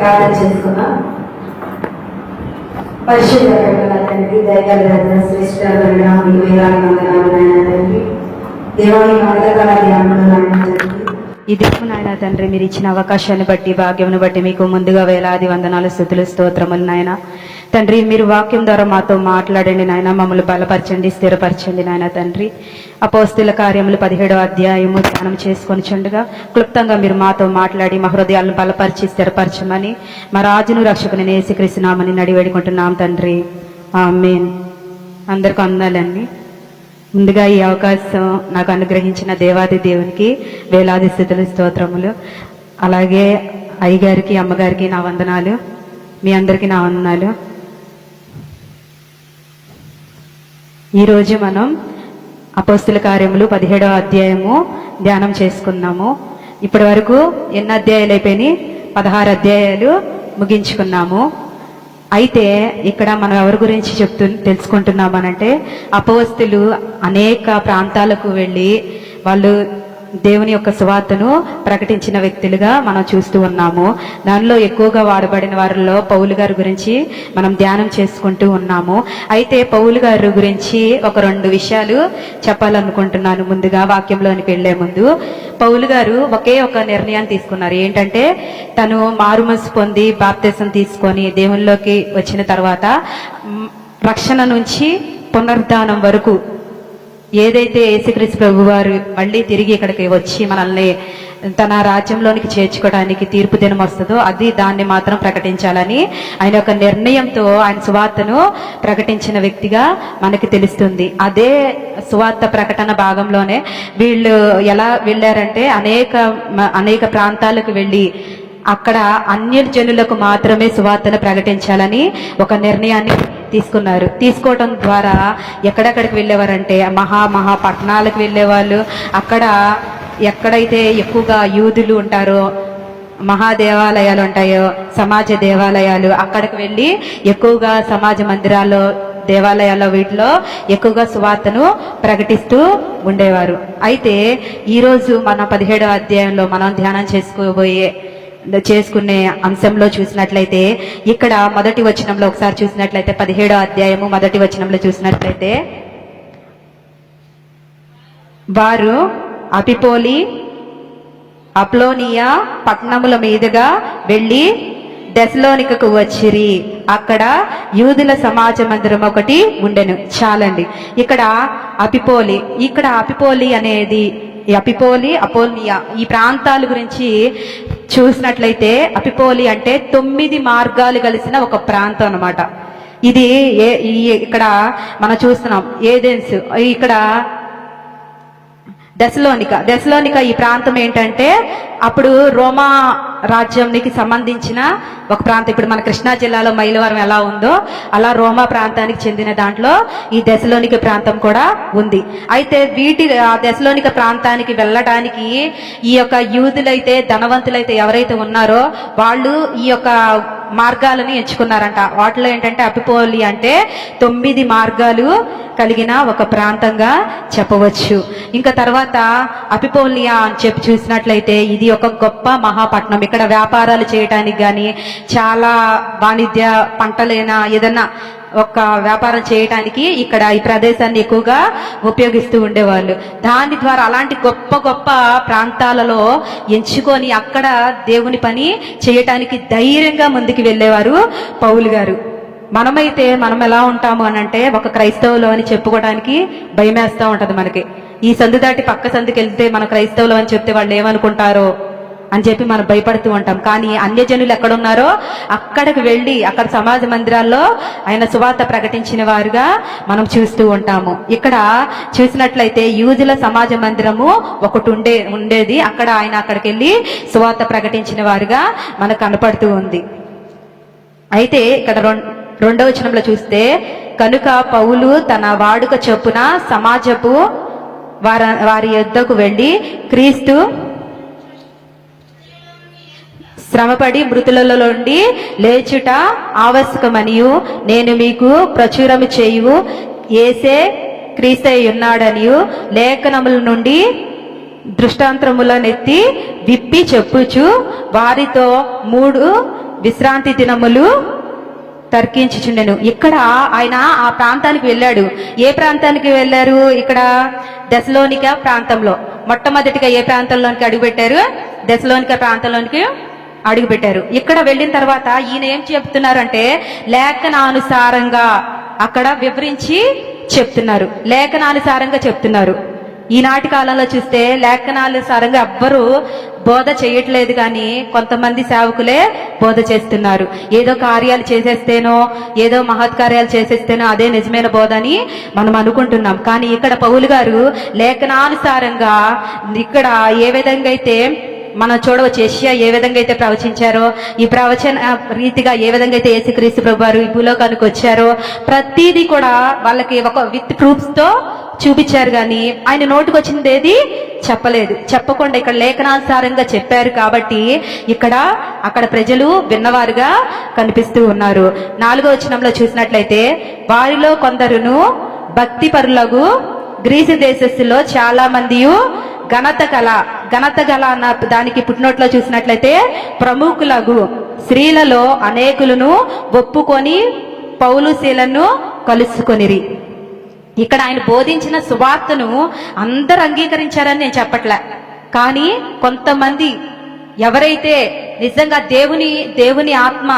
ప్రార్థన చేసుకున్నాం. పరిశుద్ధ తండ్రి, దయగల శ్రేష్ఠ మీకు వేలాది వందనాలు నాయన తండ్రి. దేవాని మగతకాల ధ్యానంలో ఈ దిక్కు నాయన తండ్రి, మీరు ఇచ్చిన అవకాశాన్ని బట్టి, భాగ్యమును బట్టి మీకు ముందుగా వేలాది వందనాలు, స్తుతులు, స్తోత్రములు నాయన తండ్రి. మీరు వాక్యం ద్వారా మాతో మాట్లాడండి నాయన, మమ్మల్ని బలపరచండి, స్థిరపరచండి నాయన తండ్రి. అపోస్తుల కార్యములు 17వ అధ్యాయము ధ్యానం చేసుకొని చుండగా క్లుప్తంగా మీరు మాతో మాట్లాడి మా హృదయాలను బలపరిచి స్థిరపరచమని మా రాజును రక్షకుని యేసుక్రీస్తు నామమున నడి వేడుకుంటున్నాం తండ్రి, ఆమేన్. అందరికీ వందనాలండి. ముందుగా ఈ అవకాశం నాకు అనుగ్రహించిన దేవాది దేవునికి వేలాది స్తుతులు, స్తోత్రములు. అలాగే అయ్యగారికి, అమ్మగారికి నా వందనాలు, మీ అందరికీ నా వందనాలు. ఈరోజు మనం అపోస్తుల కార్యములు 17వ అధ్యాయము ధ్యానం చేసుకున్నాము. ఇప్పటి వరకు ఎన్ని అధ్యాయాలు అయిపోయినాయి? 16 అధ్యాయాలు ముగించుకున్నాము. అయితే ఇక్కడ మనం ఎవరి గురించి తెలుసుకుంటున్నామనంటే, అపోస్తులు అనేక ప్రాంతాలకు వెళ్ళి వాళ్ళు దేవుని యొక్క సువార్తను ప్రకటించిన వ్యక్తులుగా మనం చూస్తూ ఉన్నాము. దానిలో ఎక్కువగా వాడబడిన వారిలో పౌలు గారి గురించి మనం ధ్యానం చేసుకుంటూ ఉన్నాము. అయితే పౌలు గారి గురించి ఒక 2 విషయాలు చెప్పాలనుకుంటున్నాను. ముందుగా వాక్యంలోనికి వెళ్లే ముందు, పౌలు గారు ఒకే ఒక నిర్ణయాన్ని తీసుకున్నారు. ఏంటంటే, తను మారుమనసు పొంది బాప్తిసం తీసుకొని దేవునిలోకి వచ్చిన తర్వాత రక్షణ నుంచి పునరుద్ధానం వరకు ఏదైతే యేసుక్రీస్తు ప్రభు వారు మళ్ళీ తిరిగి ఇక్కడికి వచ్చి మనల్ని తన రాజ్యంలోనికి చేర్చుకోవడానికి తీర్పు దినం వస్తుందో దాన్ని మాత్రం ప్రకటించాలని ఆయన ఒక నిర్ణయంతో ఆయన సువార్తను ప్రకటించిన వ్యక్తిగా మనకి తెలుస్తుంది. అదే సువార్త ప్రకటన భాగంలోనే వీళ్ళు ఎలా వెళ్ళారంటే, అనేక ప్రాంతాలకు వెళ్ళి అక్కడ అన్యజనులకు మాత్రమే సువార్తను ప్రకటించాలని ఒక నిర్ణయాన్ని తీసుకున్నారు. తీసుకోవటం ద్వారా ఎక్కడెక్కడికి వెళ్ళేవారంటే, మహా పట్టణాలకు వెళ్ళేవాళ్ళు. అక్కడ ఎక్కడైతే ఎక్కువగా యూదులు ఉంటారో, మహాదేవాలయాలు ఉంటాయో, సమాజ దేవాలయాలు, అక్కడికి వెళ్ళి ఎక్కువగా సమాజ మందిరాల్లో, దేవాలయాల్లో, వీటిలో ఎక్కువగా సువార్తను ప్రకటిస్తూ ఉండేవారు. అయితే ఈరోజు మన 17వ అధ్యాయంలో మనం ధ్యానం చేసుకునే అంశంలో చూసినట్లయితే, ఇక్కడ మొదటి వచనంలో ఒకసారి చూసినట్లయితే, 17వ అధ్యాయము మొదటి వచనంలో చూసినట్లయితే, వారు అపిపోలి, అప్లోనియా పట్టణముల మీదుగా వెళ్ళి దెసలోనికకు వచ్చిరి. అక్కడ యూదుల సమాజ మందిరం ఒకటి ఉండెను. చాలండి. ఇక్కడ అపిపోలి అనేది, అపోలియా ఈ ప్రాంతాల గురించి చూసినట్లయితే, అపిపోలి అంటే 9 మార్గాలు కలిసిన ఒక ప్రాంతం అన్నమాట. ఇది ఇక్కడ మనం చూస్తున్నాం ఏథెన్స్, ఇక్కడ దెసలోనిక ఈ ప్రాంతం ఏంటంటే అప్పుడు రోమా రాజ్యానికి సంబంధించిన ఒక ప్రాంతం. ఇప్పుడు మన కృష్ణా జిల్లాలో మైలవరం ఎలా ఉందో అలా రోమా ప్రాంతానికి చెందిన దాంట్లో ఈ దెసలోనిక ప్రాంతం కూడా ఉంది. అయితే ఆ దెసలోనిక ప్రాంతానికి వెళ్ళడానికి ఈ యొక్క యూదులైతే, ధనవంతులైతే ఎవరైతే ఉన్నారో వాళ్ళు ఈ యొక్క మార్గాలను ఎంచుకున్నారంట. వాటిలో ఏంటంటే అపిపోలి అంటే 9 మార్గాలు కలిగిన ఒక ప్రాంతంగా చెప్పవచ్చు. ఇంకా తర్వాత అపిపోలియా అని చెప్పి చూసినట్లయితే, ఇది ఒక గొప్ప మహాపట్నం. ఇక్కడ వ్యాపారాలు చేయటానికి కానీ, చాలా వాణిజ్య పంటలైనా ఏదన్నా ఒక వ్యాపారం చేయటానికి ఇక్కడ ఈ ప్రదేశాన్ని ఎక్కువగా ఉపయోగిస్తూ ఉండేవాళ్ళు. దాని ద్వారా అలాంటి గొప్ప గొప్ప ప్రాంతాలలో ఎంచుకొని అక్కడ దేవుని పని చేయటానికి ధైర్యంగా ముందుకు వెళ్ళేవారు పౌలు గారు. మనం ఎలా ఉంటాము అని అంటే, ఒక క్రైస్తవులు అని చెప్పుకోవడానికి భయమేస్తూ ఉంటది మనకి. ఈ సందు దాటి పక్క సందుకి వెళ్తే మన క్రైస్తవులు అని చెప్తే వాళ్ళు ఏమనుకుంటారో అని చెప్పి మనం భయపడుతూ ఉంటాం. కానీ అన్యజనులు ఎక్కడున్నారో అక్కడికి వెళ్ళి అక్కడ సమాజ మందిరాల్లో ఆయన సువార్త ప్రకటించిన వారుగా మనం చూస్తూ ఉంటాము. ఇక్కడ చూసినట్లయితే యూదుల సమాజ మందిరము ఒకటి ఉండేది. అక్కడికి వెళ్ళి సువార్త ప్రకటించిన వారుగా మనకు కనపడుతూ ఉంది. అయితే ఇక్కడ 2వ వచనంలో చూస్తే, కనుక పౌలు తన వాడుక చొప్పున సమాజపు వారి యొద్దకు వెళ్ళి, క్రీస్తు శ్రమపడి మృతులలో నుండి లేచుట ఆవశ్యకమనియు, నేను మీకు ప్రచురము చేయు యేసే క్రీస్తయ్య ఉన్నాడనియు లేఖనముల నుండి దృష్టాంతములనెత్తి విప్పి చెప్పుచు వారితో 3 విశ్రాంతి దినములు తర్కించుచుండెను. ఇక్కడ ఆయన ఆ ప్రాంతానికి వెళ్ళాడు. ఏ ప్రాంతానికి వెళ్ళారు? ఇక్కడ దెసలోనిక ప్రాంతంలో. మొట్టమొదటిగా ఏ ప్రాంతంలోనికి అడుగుపెట్టారు? దెసలోనిక ప్రాంతంలోనికి అడుగుపెట్టారు. ఇక్కడ వెళ్ళిన తర్వాత ఈయన ఏం చెప్తున్నారంటే లేఖనానుసారంగా అక్కడ వివరించి చెప్తున్నారు. లేఖనానుసారంగా చెప్తున్నారు. ఈనాటి కాలంలో చూస్తే లేఖనానుసారంగా ఎవ్వరూ బోధ చేయట్లేదు, కానీ కొంతమంది సేవకులే బోధ చేస్తున్నారు. ఏదో కార్యాలు చేసేస్తేనో, ఏదో మహత్కార్యాలు చేసేస్తేనో అదే నిజమైన బోధ అని మనం అనుకుంటున్నాం. కానీ ఇక్కడ పౌలు గారు లేఖనానుసారంగా ఇక్కడ ఏ విధంగా అయితే మనం చూడవచ్చు, యెషయా ఏ విధంగా అయితే ప్రవచించారో, ఈ ప్రవచన రీతిగా ఏ విధంగా అయితే యేసుక్రీస్తు ప్రభువారు ఈ భూలోకానికి వచ్చారో ప్రతిదీ కూడా వాళ్ళకి ఒక విత్ ప్రూఫ్స్ తో చూపించారు. కానీ ఆయన నోటికి వచ్చింది ఏది చెప్పలేదు. చెప్పకుండా ఇక్కడ లేఖనానుసారంగా చెప్పారు కాబట్టి ఇక్కడ అక్కడ ప్రజలు విన్నవారుగా కనిపిస్తూ ఉన్నారు. 4వ వచనంలో చూసినట్లయితే వారిలో కొందరును భక్తి పరులకు గ్రీసు దేశస్తులో చాలా మంది ఘనత గల అన్న దానికి పుట్టినోట్లో చూసినట్లయితే ప్రముఖులకు స్త్రీలలో అనేకులను ఒప్పుకొని పౌలు శీలను కలుసుకొనిరి. ఇక్కడ ఆయన బోధించిన సువార్తను అందరు అంగీకరించారని నేను చెప్పట్లే, కానీ కొంతమంది ఎవరైతే నిజంగా దేవుని ఆత్మ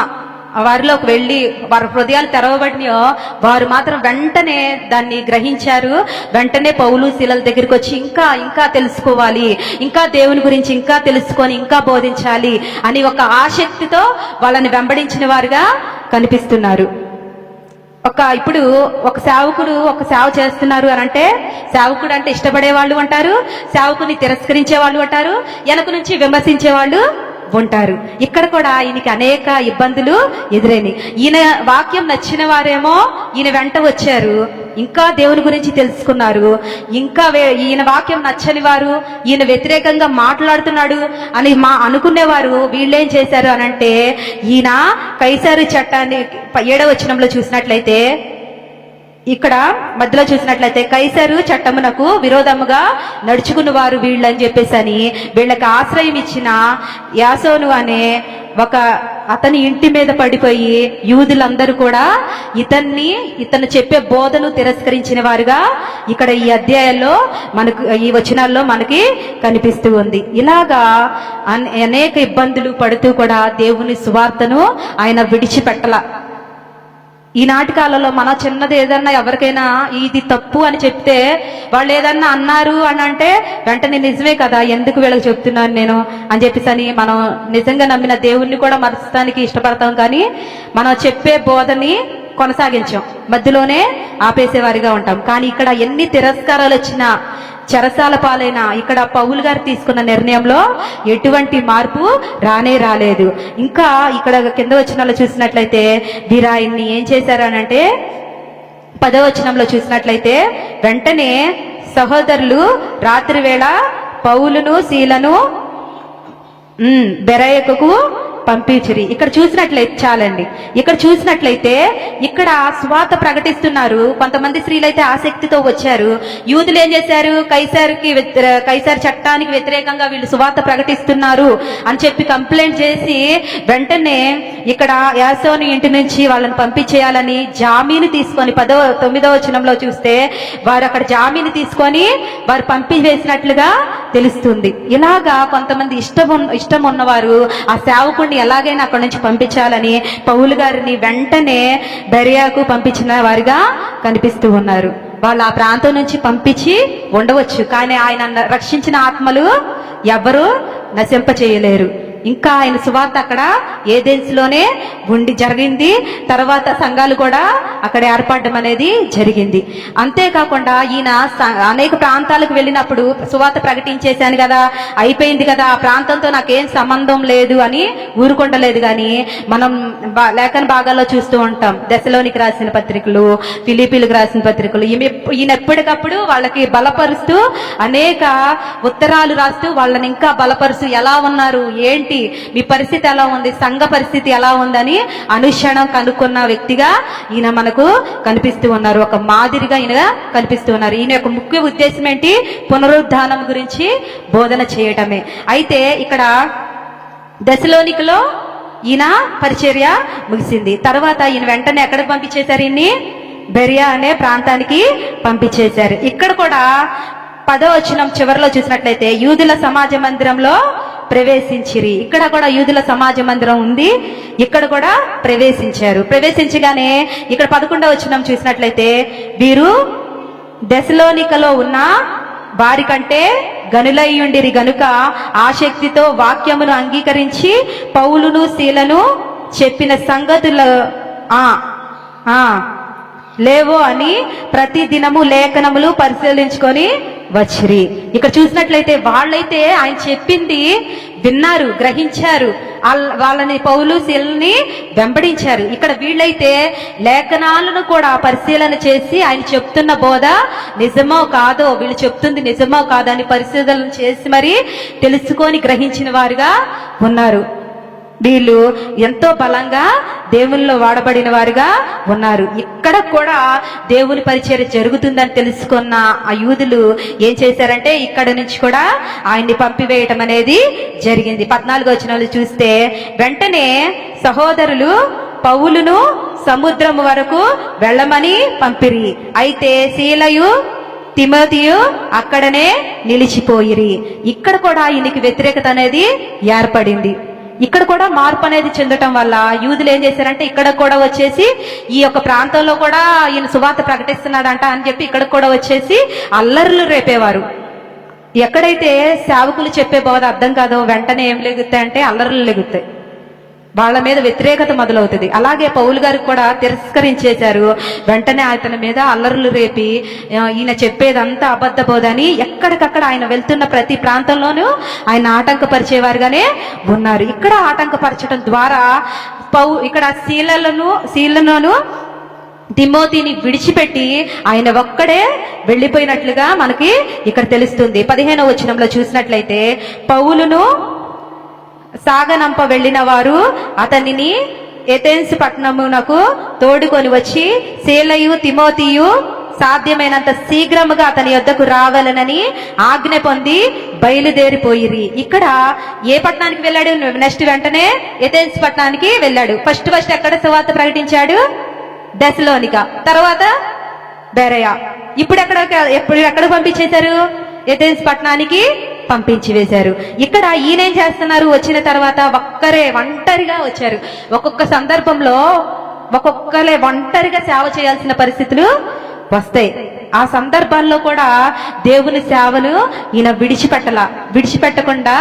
వారిలోకి వెళ్ళి వారి హృదయాలు తెరవబడినాయో వారు మాత్రం వెంటనే దాన్ని గ్రహించారు. వెంటనే పౌలు శీలల దగ్గరికి వచ్చి ఇంకా తెలుసుకోవాలి, ఇంకా దేవుని గురించి ఇంకా తెలుసుకొని ఇంకా బోధించాలి అని ఒక ఆసక్తితో వాళ్ళని వెంబడించిన వారుగా కనిపిస్తున్నారు. ఇప్పుడు ఒక సేవ చేస్తున్నారు అని అంటే సేవకుడు అంటే ఇష్టపడే వాళ్ళు ఉంటారు, సేవకుని తిరస్కరించే వాళ్ళు ఉంటారు, వెనక నుంచి విమర్శించే వాళ్ళు ఉంటారు. ఇక్కడ కూడా ఈయనకి అనేక ఇబ్బందులు ఎదురైనాయి. ఈయన వాక్యం నచ్చిన వారేమో ఈయన వెంట వచ్చారు, ఇంకా దేవుని గురించి తెలుసుకున్నారు. ఇంకా ఈయన వాక్యం నచ్చని వారు, ఈయన వ్యతిరేకంగా మాట్లాడుతున్నాడు అని అనుకునేవారు వీళ్ళేం చేశారు అని అంటే ఈయన కైసరు చట్టాన్ని 7వ వచనంలో చూసినట్లయితే ఇక్కడ మధ్యలో చూసినట్లయితే కైసరు చట్టమునకు విరోధముగా నడుచుకున్న వారు వీళ్ళు అని చెప్పేసి అని వీళ్ళకి ఆశ్రయం ఇచ్చిన యాసోను అనే ఒక అతని ఇంటి మీద పడిపోయి యూదులందరూ కూడా ఇతను చెప్పే బోధను తిరస్కరించిన వారుగా ఇక్కడ ఈ అధ్యాయంలో ఈ వచనాల్లో మనకి కనిపిస్తూ ఉంది. ఇలాగా అనేక ఇబ్బందులు పడుతూ కూడా దేవుని సువార్తను ఆయన విడిచిపెట్టల. ఈనాటి కాలంలో మన చిన్నది ఏదన్నా ఎవరికైనా ఇది తప్పు అని చెప్తే వాళ్ళు ఏదన్నా అన్నారు అని అంటే వెంటనే నిజమే కదా, ఎందుకు వీళ్ళకి చెప్తున్నాను నేను అని చెప్పేసి మనం నిజంగా నమ్మిన దేవుణ్ణి కూడా మరచడానికి ఇష్టపడతాం, కానీ మనం చెప్పే బోధని కొనసాగించాం, మధ్యలోనే ఆపేసేవారిగా ఉంటాం. కానీ ఇక్కడ ఎన్ని తిరస్కారాలు వచ్చినా చెరసాల పాలైన ఇక్కడ పౌలు గారు తీసుకున్న నిర్ణయంలో ఎటువంటి మార్పు రాలేదు. ఇంకా ఇక్కడ కింద వచనంలో చూసినట్లయితే వీరాయన్ని ఏం చేశారు అని అంటే 10వ వచనంలో చూసినట్లయితే వెంటనే సహోదరులు రాత్రి వేళ పౌలును శీలను బెరయకు పంపించిరి. ఇక్కడ చూసినట్లయితే చాలండి, ఇక్కడ చూసినట్లయితే ఇక్కడ సువార్త ప్రకటిస్తున్నారు. కొంతమంది స్త్రీలైతే ఆసక్తితో వచ్చారు. యూదులు ఏం చేశారు? కైసర్ చట్టానికి వ్యతిరేకంగా వీళ్ళు సువార్త ప్రకటిస్తున్నారు అని చెప్పి కంప్లైంట్ చేసి వెంటనే ఇక్కడ యాసోని ఇంటి నుంచి వాళ్ళని పంపించేయాలని జామీను తీసుకొని 9వ వచనంలో చూస్తే వారు అక్కడ జామీను తీసుకొని వారు పంపివేసినట్లుగా తెలుస్తుంది. ఇలాగా కొంతమంది ఇష్టం ఉన్నవారు ఆ సేవకుడిని ఎలాగైనా అక్కడి నుంచి పంపించాలని పౌలు గారిని వెంటనే బెరియాకు పంపించిన వారిగా కనిపిస్తూ ఉన్నారు. వాళ్ళు ఆ ప్రాంతం నుంచి పంపించి ఉండవచ్చు, కానీ ఆయన రక్షించిన ఆత్మలు ఎవరు నశింప చేయలేరు. ఇంకా ఆయన సువార్త అక్కడ ఏథెన్స్లోనే జరిగింది. తర్వాత సంఘాలు కూడా అక్కడ ఏర్పడడం అనేది జరిగింది. అంతేకాకుండా ఈయన అనేక ప్రాంతాలకు వెళ్ళినప్పుడు సువార్త ప్రకటించేశాను కదా, అయిపోయింది కదా, ఆ ప్రాంతంతో నాకేం సంబంధం లేదు అని ఊరుకుంటలేదు. కానీ మనం లేఖన భాగాల్లో చూస్తూ ఉంటాం, దశలోనికి రాసిన పత్రికలు, ఫిలిపీలకు రాసిన పత్రికలు, ఈయన ఎప్పటికప్పుడు వాళ్ళకి బలపరుస్తూ అనేక ఉత్తరాలు రాస్తూ వాళ్ళని ఇంకా బలపరుస్తూ ఎలా ఉన్నారు, ఏంటి, మీ పరిస్థితి ఎలా ఉంది, సంఘ పరిస్థితి ఎలా ఉందని అనుక్షణం కనుక్కున్న వ్యక్తిగా ఈయన మనకు కనిపిస్తూ ఉన్నారు. ఒక మాదిరిగా ఈయన కనిపిస్తూ ఉన్నారు. ఈయన యొక్క ముఖ్య ఉద్దేశం ఏంటి? పునరుద్ధానం గురించి బోధన చేయటమే. అయితే ఇక్కడ దశలోనికలో ఈయన పరిచర్య ముగిసింది. తర్వాత ఈయన వెంటనే ఎక్కడికి పంపించేశారు? ఈయన్ని బెరియా అనే ప్రాంతానికి పంపించేశారు. ఇక్కడ కూడా 10వ వచనం చివరిలో చూసినట్లయితే యూదుల సమాజ మందిరంలో ప్రవేశించిరి. ఇక్కడ కూడా యూదుల సమాజ మందిరం ఉంది, ఇక్కడ కూడా ప్రవేశించారు. ప్రవేశించగానే ఇక్కడ 11వ వచనం చూసినట్లయితే వీరు దెసలోనికలో ఉన్న వారి కంటే గనులయ్యుండిరి గనుక ఆసక్తితో వాక్యమును అంగీకరించి పౌలును శీలను చెప్పిన సంగతులు లేవో అని ప్రతి దినము లేఖనములు పరిశీలించుకొని వచ్చిరి. ఇక్కడ చూసినట్లయితే వాళ్ళైతే ఆయన చెప్పింది విన్నారు, గ్రహించారు, వాళ్ళని పౌలు శీలని వెంబడించారు. ఇక్కడ వీళ్ళైతే లేఖనాలను కూడా పరిశీలన చేసి ఆయన చెప్తున్న బోధ నిజమో కాదో, వీళ్ళు చెప్తుంది నిజమో కాదో అని పరిశీలన చేసి మరి తెలుసుకొని గ్రహించిన వారుగా ఉన్నారు. వీళ్ళు ఎంతో బలంగా దేవునిలో వాడబడిన వారుగా ఉన్నారు. ఇక్కడ కూడా దేవుని పరిచర్య జరుగుతుందని తెలుసుకున్న ఆ యూదులు ఏం చేశారంటే ఇక్కడ నుంచి కూడా ఆయన్ని పంపివేయటం అనేది జరిగింది. 14వ వచనంలో చూస్తే వెంటనే సహోదరులు పౌలును సముద్రం వరకు వెళ్ళమని పంపిరి. అయితే శీలయు తిమోతియు అక్కడనే నిలిచిపోయిరి. ఇక్కడ కూడా ఈయనకి వ్యతిరేకత అనేది ఏర్పడింది. ఇక్కడ కూడా మార్పు అనేది చెందటం వల్ల యూదులు ఏం చేశారంటే ఇక్కడ కూడా వచ్చేసి ఈ యొక్క ప్రాంతంలో కూడా ఈయన సువార్త ప్రకటిస్తున్నాడంట అని చెప్పి ఇక్కడ కూడా వచ్చేసి అల్లర్లు రేపేవారు. ఎక్కడైతే సేవకులు చెప్పే బోధ అర్థం కాదో వెంటనే ఏం లెగుతాయంటే అల్లర్లు లెగుతాయి, వాళ్ళ మీద వ్యతిరేకత మొదలవుతుంది. అలాగే పౌలు గారికి కూడా తిరస్కరించేశారు. వెంటనే అతని మీద అల్లర్లు రేపి ఈయన చెప్పేదంతా అబద్ధ బోధని ఎక్కడికక్కడ ఆయన వెళ్తున్న ప్రతి ప్రాంతంలోనూ ఆయన ఆటంకపరిచేవారుగానే ఉన్నారు. ఇక్కడ ఆటంకపరచడం ద్వారా ఇక్కడ శీలను తిమోతిని విడిచిపెట్టి ఆయన ఒక్కడే వెళ్ళిపోయినట్లుగా మనకి ఇక్కడ తెలుస్తుంది. 15వ వచనంలో చూసినట్లయితే పౌలును సాగనంప వెళ్ళిన వారు అతనిని ఎథెన్స్ పట్టణమునకు తోడుకొని వచ్చి శీలయు తిమోతియు సాధ్యమైనంత శీఘ్రముగా అతని యొద్దకు రావాలనని ఆజ్ఞ పొంది బయలుదేరిపోయిరి. ఇక్కడ ఏ పట్టణానికి వెళ్ళాడు? నెక్స్ట్ వెంటనే ఎథెన్స్ పట్టణానికి వెళ్ళాడు. ఫస్ట్ ఎక్కడ సువార్త ప్రకటించాడు? దెసలోనిక, తర్వాత బెరయా. ఇప్పుడు ఎక్కడ పంపించేశారు? ఎథెన్స్ పట్టణానికి పంపించి వేశారు. ఇక్కడ ఈయనేం చేస్తున్నారు? వచ్చిన తర్వాత ఒంటరిగా వచ్చారు. ఒక్కొక్క సందర్భంలో ఒక్కొక్కరే ఒంటరిగా సేవ చేయాల్సిన పరిస్థితులు వస్తాయి. ఆ సందర్భాల్లో కూడా దేవుని సేవను ఈయన విడిచిపెట్టకుండా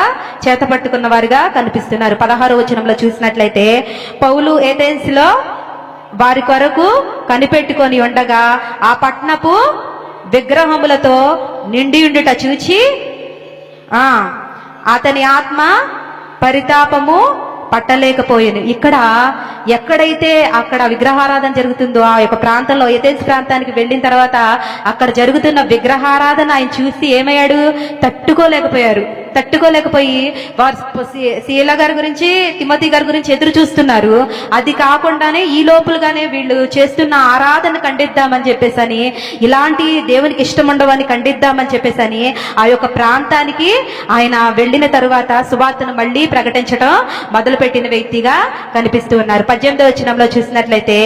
చేతపట్టుకున్న వారుగా కనిపిస్తున్నారు. 16వ వచనంలో చూసినట్లయితే పౌలు ఎథెన్స్ లో వారి కొరకు కనిపెట్టుకొని ఉండగా ఆ పట్టణపు విగ్రహములతో నిండి ఉండుట చూచి అతని ఆత్మ పరితాపము పట్టలేకపోయాను. ఇక్కడ ఎక్కడైతే అక్కడ విగ్రహారాధన జరుగుతుందో ఆ యొక్క ప్రాంతంలో ఎథెన్స్ ప్రాంతానికి వెళ్ళిన తర్వాత అక్కడ జరుగుతున్న విగ్రహారాధన ఆయన చూసి ఏమయ్యాడు? తట్టుకోలేకపోయి వారు శీల గారి గురించి తిమోతి గారి గురించి ఎదురు చూస్తున్నారు. అది కాకుండానే ఈ లోపులుగానే వీళ్ళు చేస్తున్న ఆరాధన ఖండిద్దామని చెప్పేసని, ఇలాంటి దేవునికి ఇష్టం ఉండవని ఖండిద్దామని చెప్పేసని ఆ యొక్క ప్రాంతానికి ఆయన వెళ్ళిన తరువాత సువార్తను మళ్ళీ ప్రకటించడం మొదలుపెట్టిన వ్యక్తిగా కనిపిస్తూ ఉన్నారు. 18వ వచనంలో చూసినట్లయితే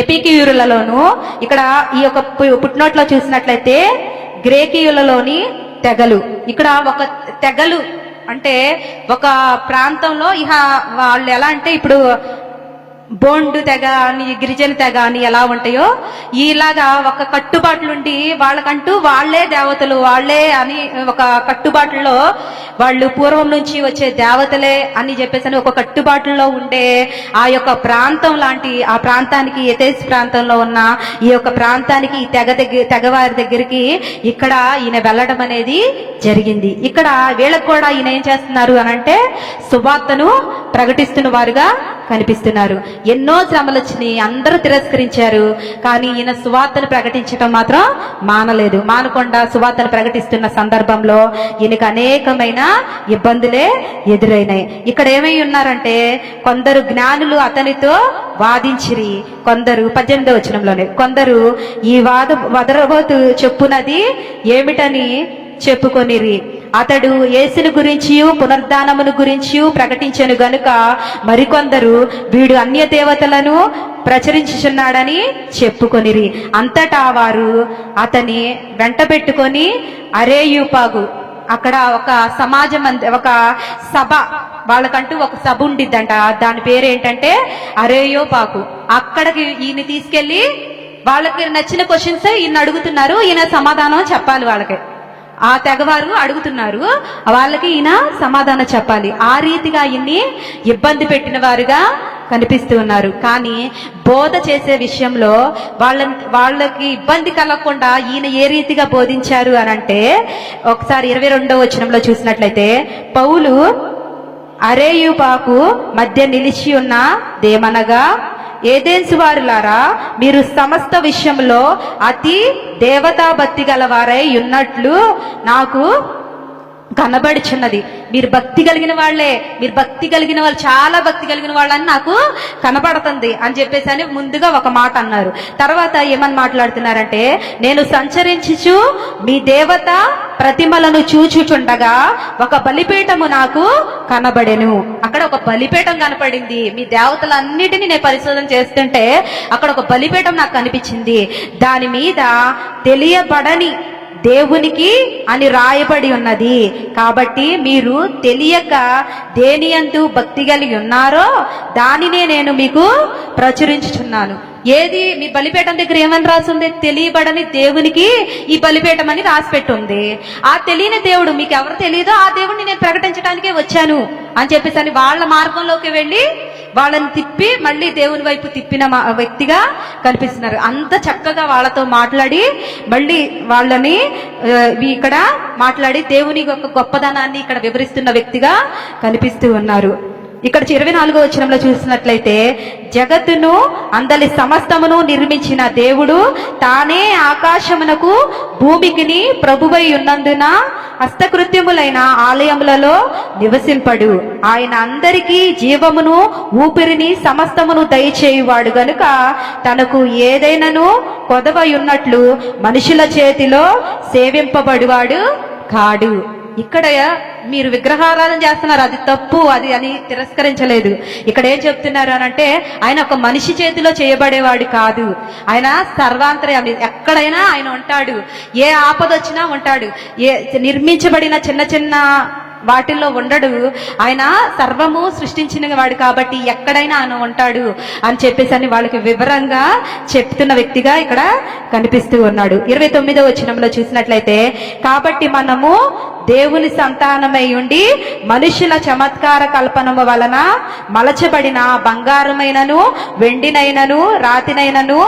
ఎపికీయులలోను, ఇక్కడ ఈ యొక్క పుట్నోట్లో చూసినట్లయితే గ్రేకీయులలోని తెగలు. ఇక్కడ ఒక తెగలు అంటే ఒక ప్రాంతంలో వాళ్ళు ఎలా అంటే ఇప్పుడు బోండు తెగ అని గిరిజన తెగ అని ఎలా ఉంటాయో ఇలాగా ఒక కట్టుబాట్లుండి వాళ్ళకంటూ వాళ్లే దేవతలు వాళ్లే అని ఒక కట్టుబాటులో వాళ్ళు పూర్వం నుంచి వచ్చే దేవతలే అని చెప్పేసి ఒక కట్టుబాటులో ఉండే ఆ యొక్క ప్రాంతం లాంటి ఆ ప్రాంతానికి ఎథెన్స్ ప్రాంతంలో ఉన్న ఈ యొక్క ప్రాంతానికి ఈ తెగవారి దగ్గరికి ఇక్కడ ఈయన వెళ్ళడం అనేది జరిగింది. ఇక్కడ వీళ్ళకు కూడా ఈయన ఏం చేస్తున్నారు అనంటే సువార్తను ప్రకటిస్తున్న వారుగా కనిపిస్తున్నారు. ఎన్నో శ్రమలు వచ్చినాయి, అందరూ తిరస్కరించారు, కానీ ఈయన సువార్తను ప్రకటించడం మాత్రం మానకుండా సువార్తను ప్రకటిస్తున్న సందర్భంలో ఈయనకు అనేకమైన ఇబ్బందులే ఎదురైనాయి. ఇక్కడ ఏమై ఉన్నారంటే కొందరు జ్ఞానులు అతనితో వాదించిరి, కొందరు 18వ వచనంలోనే కొందరు ఈ వదరబోతు చెప్పునది ఏమిటని చెప్పుకొనిరి. అతడు యేసుని గురించి పునరుద్ధానమును గురించి ప్రకటించెను గనుక మరికొందరు వీడు అన్య దేవతలను ప్రచురించుచున్నాడని చెప్పుకొనిరి. అంతటా వారు అతని వెంట పెట్టుకొని అరేయుపాగు, అక్కడ ఒక సమాజం ఒక సభ, వాళ్ళకంటూ ఒక సభ ఉండిద్దంట. దాని పేరు ఏంటంటే అరేయోపాకు. అక్కడికి ఈయన తీసుకెళ్లి వాళ్ళకి నచ్చిన క్వశ్చన్స్ ఈయన అడుగుతున్నారు. ఈయన సమాధానం చెప్పాలి. వాళ్ళకి ఆ తెగవారు అడుగుతున్నారు, వాళ్ళకి ఈయన సమాధానం చెప్పాలి. ఆ రీతిగా ఈయన్ని ఇబ్బంది పెట్టిన వారుగా కనిపిస్తూ ఉన్నారు. కానీ బోధ చేసే విషయంలో వాళ్ళకి ఇబ్బంది కలగకుండా ఈయన ఏ రీతిగా బోధించారు అని అంటే, ఒకసారి 22వ వచనంలో చూసినట్లయితే, పౌలు అరేయుపాకు మధ్య నిలిచి ఉన్న దేమనగా, ఏదెన్సు వారులారా, మీరు సమస్త విషయంలో అతి దేవతాభక్తి గలవారై ఉన్నట్లు నాకు కనబడుచున్నది. మీరు భక్తి కలిగిన వాళ్ళే, మీరు భక్తి కలిగిన వాళ్ళు, చాలా భక్తి కలిగిన వాళ్ళని నాకు కనబడుతుంది అని చెప్పేసి అని ముందుగా ఒక మాట అన్నారు. తర్వాత ఏమని మాట్లాడుతున్నారంటే, నేను సంచరించుచు మీ దేవత ప్రతిమలను చూచుచుండగా ఒక బలిపీఠము నాకు కనబడెను. అక్కడ ఒక బలిపీఠం కనపడింది. మీ దేవతలన్నిటినీ నేను పరిశోధన చేస్తుంటే అక్కడ ఒక బలిపీఠం నాకు కనిపించింది. దాని మీద తెలియబడని దేవునికి అని రాయబడి ఉన్నది. కాబట్టి మీరు తెలియక దేనియందు భక్తి కలిగి ఉన్నారో దానినే నేను మీకు ప్రచురించుచున్నాను. ఏది మీ బలిపీఠం దగ్గర ఏమని రాసింది? తెలియబడని దేవునికి ఈ బలిపీఠం అని రాసిపెట్టి ఉంది. ఆ తెలియని దేవుడు, మీకు ఎవరు తెలియదో ఆ దేవుడిని నేను ప్రకటించడానికే వచ్చాను అని చెప్పేసి అని వాళ్ళ మార్గంలోకి వెళ్ళి వాళ్ళని తిప్పి మళ్ళీ దేవుని వైపు తిప్పిన వ్యక్తిగా కనిపిస్తున్నారు. అంత చక్కగా వాళ్ళతో మాట్లాడి మళ్ళీ వాళ్ళని ఇక్కడ మాట్లాడి దేవుని యొక్క గొప్పదనాన్ని ఇక్కడ వివరిస్తున్న వ్యక్తిగా కనిపిస్తూ ఉన్నారు. ఇక్కడ 24వ వచనంలో చూసినట్లయితే, జగత్తును అందలి సమస్తమును నిర్మించిన దేవుడు తానే ఆకాశమునకు భూమికిని ప్రభువై ఉన్నందున హస్తకృత్యములైన ఆలయములలో నివసింపడు. ఆయన అందరికీ జీవమును ఊపిరిని సమస్తమును దయచేయువాడు గనుక తనకు ఏదైనాను కొదవై ఉన్నట్లు మనుషుల చేతిలో సేవింపబడివాడు కాడు. ఇక్కడ మీరు విగ్రహారాధన చేస్తున్నారు, అది తప్పు, అది అని తిరస్కరించలేదు. ఇక్కడ ఏం చెప్తున్నారు అని అంటే, ఆయన ఒక మనిషి చేతిలో చేయబడేవాడు కాదు. ఆయన సర్వాంతర్యామి, ఎక్కడైనా ఆయన ఉంటాడు. ఏ ఆపద వచ్చినా ఉంటాడు. ఏ నిర్మించబడిన చిన్న చిన్న వాటిల్లో ఉండడు. ఆయన సర్వము సృష్టించిన వాడు కాబట్టి ఎక్కడైనా ఆయన ఉంటాడు అని చెప్పేసి అని వాళ్ళకి వివరంగా చెప్తున్న వ్యక్తిగా ఇక్కడ కనిపిస్తూ ఉన్నాడు. 29వ వచనంలో చూసినట్లయితే, కాబట్టి మనము దేవుని సంతానమై ఉండి మనుషుల చమత్కార కల్పనము వలన మలచబడిన బంగారమైనను వెండినైనను రాతినైనను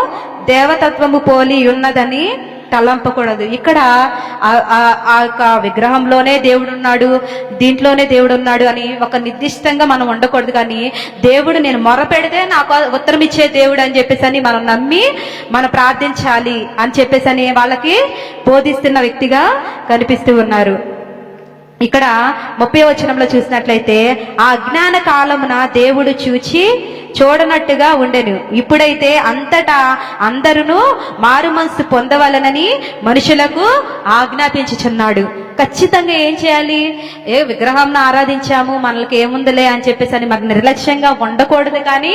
దేవతత్వము పోలి ఉన్నదని తలంపకూడదు. ఇక్కడ ఆ యొక్క విగ్రహంలోనే దేవుడు ఉన్నాడు, దీంట్లోనే దేవుడు ఉన్నాడు అని ఒక నిర్దిష్టంగా మనం ఉండకూడదు. కానీ దేవుడు నేను మొరపెడితే నాకు ఉత్తరం ఇచ్చే దేవుడు అని చెప్పేసి అని మనం నమ్మి మనం ప్రార్థించాలి అని చెప్పేసి అని వాళ్ళకి బోధిస్తున్న వ్యక్తిగా కనిపిస్తూ ఉన్నారు. ఇక్కడ 30వ వచనంలో చూసినట్లయితే, ఆ అజ్ఞాన కాలమున దేవుడు చూడనట్టుగా ఉండెను. ఇప్పుడైతే అంతటా అందరూ మారు మనసు పొందవలనని మనుషులకు ఆజ్ఞాపించుచున్నాడు. ఖచ్చితంగా ఏం చేయాలి? ఏ విగ్రహంను ఆరాధించాము, మనకి ఏముందిలే అని చెప్పేసి అని మన నిర్లక్ష్యంగా ఉండకూడదు. కానీ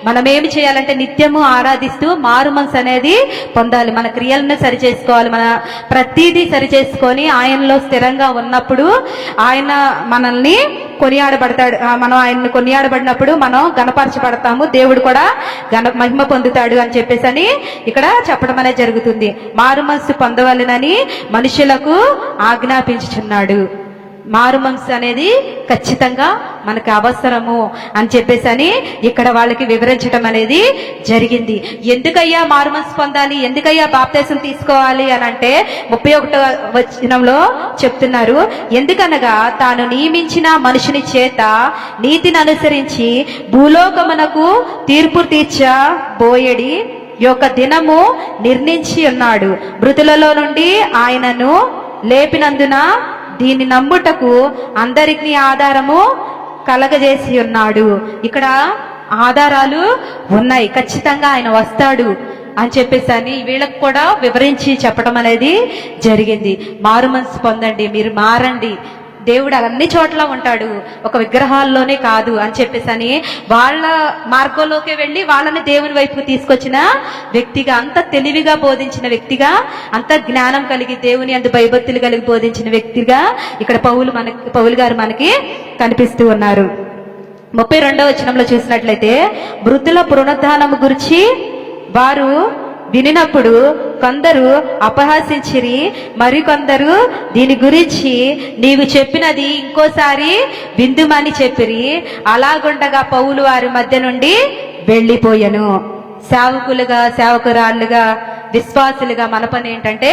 మనం ఏమి చేయాలంటే నిత్యము ఆరాధిస్తూ మారు మనసు అనేది పొందాలి. మన క్రియలను సరి చేసుకోవాలి. మన ప్రతిదీ సరి చేసుకొని ఆయనలో స్థిరంగా ఉన్నప్పుడు ఆయన మనల్ని కొనియాడబడతాడు. మనం ఆయన్ని కొనియాడబడినప్పుడు మనం గణపరచబడతాము, దేవుడు కూడా మహిమ పొందుతాడు అని చెప్పేసి అని ఇక్కడ చెప్పడం అనేది జరుగుతుంది. మారు మనసు పొందవలెనని మనుషులకు ఆజ్ఞాపించుచున్నాడు. మారు మనసు అనేది ఖచ్చితంగా మనకు అవసరము అని చెప్పేసి అని ఇక్కడ వాళ్ళకి వివరించడం అనేది జరిగింది. ఎందుకయ్యా మారు మనసు పొందాలి, ఎందుకయ్యా బాప్తిసం తీసుకోవాలి అని అంటే 31వ వచనంలో చెప్తున్నారు, ఎందుకనగా తాను నియమించిన మనుషుని చేత నీతిని అనుసరించి భూలోకమునకు తీర్పు తీర్చబోయేడి యొక్క దినము నిర్ణయించి ఉన్నాడు. మృతులలో నుండి ఆయనను లేపినందున దీన్ని నమ్ముటకు అందరికీ ఆధారము కలగజేసి ఉన్నాడు. ఇక్కడ ఆధారాలు ఉన్నాయి. ఖచ్చితంగా ఆయన వస్తాడు. అని చెప్పేసి అని వీళ్ళకు కూడా వివరించి చెప్పడం అనేది జరిగింది. మారు మనసు పొందండి, మీరు మారండి, దేవుడు అన్ని చోట్ల ఉంటాడు, ఒక విగ్రహాల్లోనే కాదు అని చెప్పేసి అని వాళ్ళ మార్గంలోకి వెళ్ళి వాళ్ళని దేవుని వైపుకు తీసుకొచ్చిన వ్యక్తిగా, అంత తెలివిగా బోధించిన వ్యక్తిగా, అంత జ్ఞానం కలిగి దేవుని అందు భయభక్తులు కలిగి బోధించిన వ్యక్తిగా ఇక్కడ పౌలు గారు మనకి కనిపిస్తూ ఉన్నారు. 32వ వచనంలో చూసినట్లయితే, వృద్ధుల పునరుద్ధానము గురించి వారు వినినప్పుడు కొందరు అపహాసించిరి, మరికొందరు దీని గురించి నీవు చెప్పినది ఇంకోసారి విందుమని చెప్పిరి. అలాగుండగా పౌలు వారి మధ్య నుండి వెళ్ళిపోయెను. సేవకులుగా, సేవకురాళ్ళుగా, విశ్వాసులుగా మన పని ఏంటంటే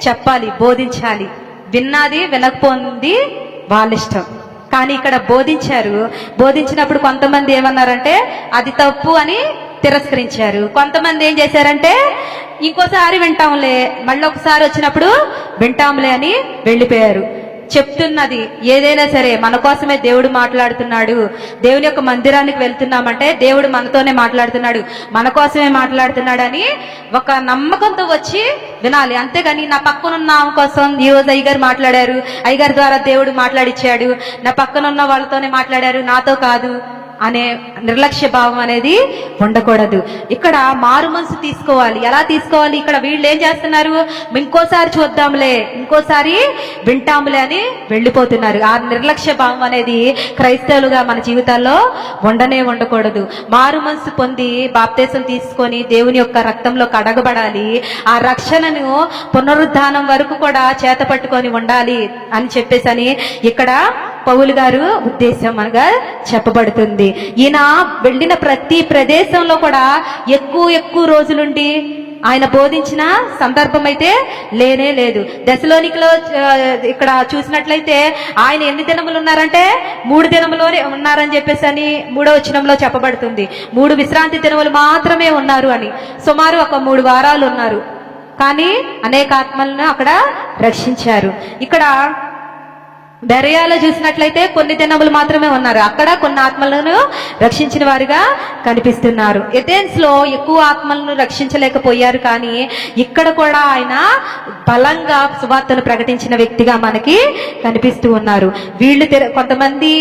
చెప్పాలి, బోధించాలి. విన్నది వినకపోయింది వాళ్ళ ఇష్టం, కానీ ఇక్కడ బోధించారు. బోధించినప్పుడు కొంతమంది ఏమన్నారంటే అది తప్పు అని తిరస్కరించారు. కొంతమంది ఏం చేశారంటే ఇంకోసారి వింటాంలే, మళ్ళీ ఒకసారి వచ్చినప్పుడు వింటాంలే అని వెళ్ళిపోయారు. చెప్తున్నది ఏదైనా సరే మన కోసమే దేవుడు మాట్లాడుతున్నాడు. దేవుని యొక్క మందిరానికి వెళ్తున్నామంటే దేవుడు మనతోనే మాట్లాడుతున్నాడు, మన కోసమే మాట్లాడుతున్నాడు అని ఒక నమ్మకంతో వచ్చి వినాలి. అంతేగాని నా పక్కనున్న ఆమె కోసం ఈరోజు అయ్యగారు మాట్లాడారు, అయ్యగారి ద్వారా దేవుడు మాట్లాడిచ్చాడు, నా పక్కనున్న వాళ్ళతోనే మాట్లాడారు, నాతో కాదు అనే నిర్లక్ష్య భావం అనేది ఉండకూడదు. ఇక్కడ మారు మనసు తీసుకోవాలి. ఎలా తీసుకోవాలి? ఇక్కడ వీళ్ళు ఏం చేస్తున్నారు, ఇంకోసారి చూద్దాంలే, ఇంకోసారి వింటాంలే అని వెళ్ళిపోతున్నారు. ఆ నిర్లక్ష్య భావం అనేది క్రైస్తవులుగా మన జీవితాల్లో ఉండకూడదు. మారు మనసు పొంది బాప్తీసం తీసుకొని దేవుని యొక్క రక్తంలో కడగబడాలి. ఆ రక్షణను పునరుద్ధానం వరకు కూడా చేత పట్టుకొని ఉండాలి అని చెప్పేసి ఇక్కడ పౌలు గారు ఉద్దేశం అనగా చెప్పబడుతుంది. ఈయన వెళ్ళిన ప్రతి ప్రదేశంలో కూడా ఎక్కువ రోజులుండి ఆయన బోధించిన సందర్భం అయితే లేనే లేదు. దశలోనికలో ఇక్కడ చూసినట్లయితే ఆయన ఎన్ని దినములు ఉన్నారంటే 3 దినములోనే ఉన్నారని చెప్పేసి అని 3వ వచనంలో చెప్పబడుతుంది. 3 విశ్రాంతి దినములు మాత్రమే ఉన్నారు అని. సుమారు ఒక 3 వారాలు ఉన్నారు, కానీ అనేక ఆత్మలను అక్కడ రక్షించారు. ఇక్కడ బెరయాలో చూసినట్లయితే కొన్ని దినములు మాత్రమే ఉన్నారు, అక్కడ కొన్ని ఆత్మలను రక్షించిన వారిగా కనిపిస్తున్నారు. ఎథెన్స్ లో ఎక్కువ ఆత్మలను రక్షించలేకపోయారు, కానీ ఇక్కడ కూడా ఆయన బలంగా సువార్తను ప్రకటించిన వ్యక్తిగా మనకి కనిపిస్తూ ఉన్నారు. వీళ్ళు కొంతమంది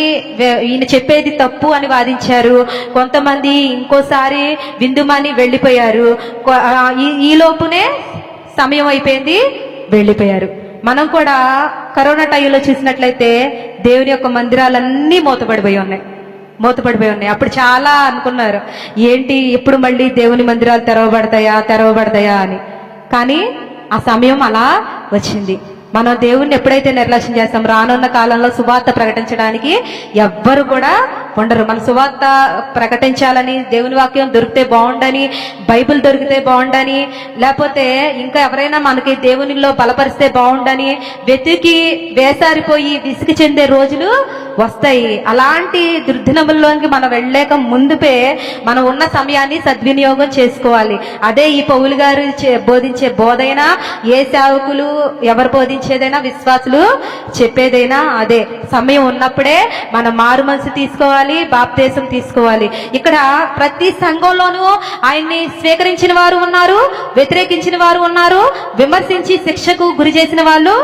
ఈయన చెప్పేది తప్పు అని వాదించారు, కొంతమంది ఇంకోసారి విందుమని వెళ్ళిపోయారు. ఈ లోపునే సమయం అయిపోయింది, వెళ్ళిపోయారు. మనం కూడా కరోనా టైంలో చూసినట్లయితే దేవుని యొక్క మందిరాలన్నీ మూతపడిపోయి ఉన్నాయి. అప్పుడు చాలా అనుకున్నారు, ఏంటి ఎప్పుడు మళ్ళీ దేవుని మందిరాలు తెరవబడతాయా అని. కానీ ఆ సమయం అలా వచ్చింది. మనం దేవుణ్ణి ఎప్పుడైతే నిర్లక్ష్యం చేస్తాం, రానున్న కాలంలో సువార్త ప్రకటించడానికి ఎవ్వరు కూడా ఉండరు. మన సువార్త ప్రకటించాలని, దేవుని వాక్యం దొరికితే బాగుండని, బైబిల్ దొరికితే బాగుండని, లేకపోతే ఇంకా ఎవరైనా మనకి దేవునిలో బలపరిస్తే బాగుండని వెతికి వేసారిపోయి విసిగి చెందే రోజులు వస్తాయి. అలాంటి దుర్దినముల్లోకి మనం వెళ్ళలేక ముందుపే మనం ఉన్న సమయాన్ని సద్వినియోగం చేసుకోవాలి. అదే ఈ పౌలు గారు బోధించే బోధైనా, ఏ సేవకులు ఎవరు బోధించేదైనా, విశ్వాసులు చెప్పేదైనా అదే. సమయం ఉన్నప్పుడే మనం మారు మనసు తీసుకోవాలి, బాప్తీసం తీసుకోవాలి. ఇక్కడ ప్రతి సంఘంలోనూ ఆయన్ని స్వీకరించిన వారు ఉన్నారు, వ్యతిరేకించిన వారు ఉన్నారు, విమర్శించి శిక్షకు గురి చేసిన వాళ్ళు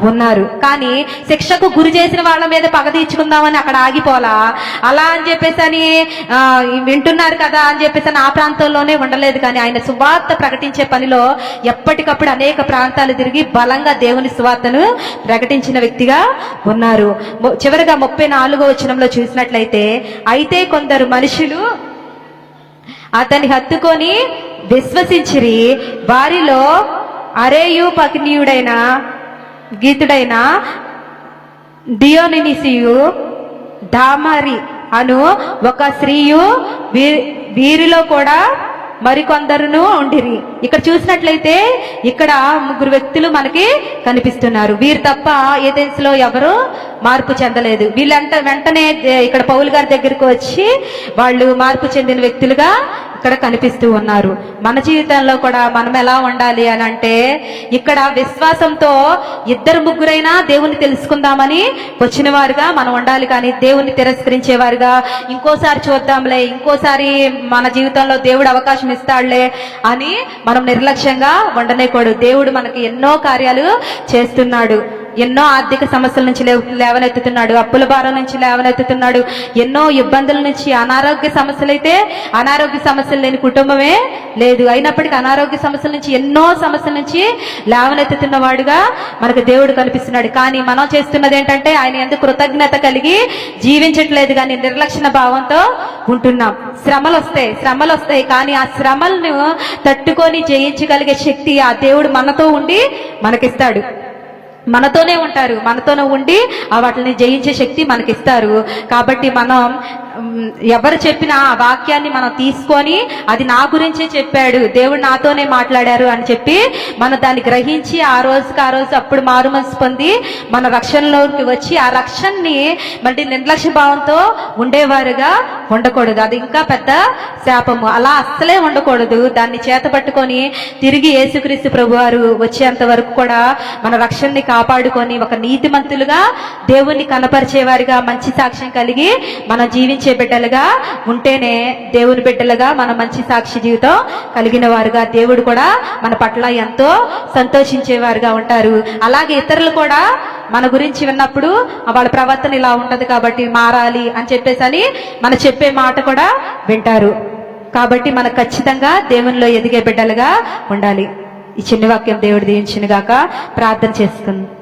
ఉన్నారు. కానీ శిక్షకు గురి చేసిన వాళ్ళ మీద పగ తీర్చుకుందామని అక్కడ ఆగిపోలా. అలా అని చెప్పేసి అని వింటున్నారు కదా అని చెప్పేసి ఆ ప్రాంతంలోనే ఉండలేదు. కానీ ఆయన సువార్త ప్రకటించే పనిలో ఎప్పటికప్పుడు అనేక ప్రాంతాలు తిరిగి బలంగా దేవుని సువార్తను ప్రకటించిన వ్యక్తిగా ఉన్నారు. చివరిగా 34వ వచనంలో చూసినట్లయితే, అయితే కొందరు మనుషులు అతన్ని హత్తుకొని విశ్వసించిరి. వారిలో అరేయుపగ్నీయుడైన గీతుడైన డియోనిసియు, డామరి అను ఒక స్త్రీయు, వీరిలో కూడా మరికొందరును ఉండిరి. ఇక్కడ చూసినట్లయితే ఇక్కడ 3 వ్యక్తులు మనకి కనిపిస్తున్నారు. వీరు తప్ప ఏథెన్స్ లో ఎవరు మార్పు చెందలేదు. వెంటనే ఇక్కడ పౌలు గారి దగ్గరికి వచ్చి వాళ్ళు మార్పు చెందిన వ్యక్తులుగా ఇక్కడ కనిపిస్తూ ఉన్నారు. మన జీవితంలో కూడా మనం ఎలా ఉండాలి అని అంటే, ఇక్కడ విశ్వాసంతో ఇద్దరు ముగ్గురైనా దేవుని తెలుసుకుందామని వచ్చిన వారుగా మనం ఉండాలి. కానీ దేవుని తిరస్కరించేవారుగా, ఇంకోసారి చూద్దాంలే, ఇంకోసారి మన జీవితంలో దేవుడు అవకాశం ఇస్తాడులే అని మనం నిర్లక్ష్యంగా ఉండనేకూడదు. దేవుడు మనకి ఎన్నో కార్యాలు చేస్తున్నాడు. ఎన్నో ఆర్థిక సమస్యల నుంచి లేవనెత్తుతున్నాడు, అప్పుల భారం నుంచి లేవనెత్తుతున్నాడు, ఎన్నో ఇబ్బందుల నుంచి, అనారోగ్య సమస్యలు లేని కుటుంబమే లేదు. అయినప్పటికీ అనారోగ్య సమస్యల నుంచి, ఎన్నో సమస్యల నుంచి లేవనెత్తుతున్న వాడుగా మనకు దేవుడు కనిపిస్తున్నాడు. కానీ మనం చేస్తున్నది ఏంటంటే, ఆయన ఎందుకు కృతజ్ఞత కలిగి జీవించట్లేదు, కానీ నిర్లక్ష్య భావంతో ఉంటున్నాం. శ్రమలు వస్తాయి, కానీ ఆ శ్రమలను తట్టుకొని జయించగలిగే శక్తి ఆ దేవుడు మనతో ఉండి మనకిస్తాడు. మనతోనే ఉంటారు, మనతోనే ఉండి ఆ వాటిని జయించే శక్తి మనకిస్తారు. కాబట్టి మనం ఎవరు చెప్పిన ఆ వాక్యాన్ని మనం తీసుకొని, అది నా గురించే చెప్పాడు, దేవుడు నాతోనే మాట్లాడారు అని చెప్పి మనం దాన్ని గ్రహించి ఆ రోజు అప్పుడు మారు మనసు పొంది మన రక్షణలోకి వచ్చి ఆ రక్షణని మళ్ళీ నిర్లక్ష్య భావంతో ఉండేవారుగా ఉండకూడదు. అది ఇంకా పెద్ద శాపము. అలా అస్సలే ఉండకూడదు. దాన్ని చేతపట్టుకొని తిరిగి యేసుక్రీస్తు ప్రభువారు వచ్చేంత వరకు కూడా మన రక్షణని కాపాడుకొని ఒక నీతిమంతులుగా, దేవుణ్ణి కనపరిచేవారిగా, మంచి సాక్ష్యం కలిగి మనం జీవించే బిడ్డలుగా ఉంటేనే దేవుని బిడ్డలుగా మనం మంచి సాక్షి జీవితం కలిగిన వారుగా, దేవుడు కూడా మన పట్ల ఎంతో సంతోషించేవారుగా ఉంటారు. అలాగే ఇతరులు కూడా మన గురించి విన్నప్పుడు వాళ్ళ ప్రవర్తన ఇలా ఉంటది కాబట్టి మారాలి అని చెప్పేసి మనం చెప్పే మాట కూడా వింటారు. కాబట్టి మనం ఖచ్చితంగా దేవునిలో ఎదిగే బిడ్డలుగా ఉండాలి. ఈ చిన్న వాక్యం దేవుడు దీవించును గాక. ప్రార్థన చేసుకుందాం.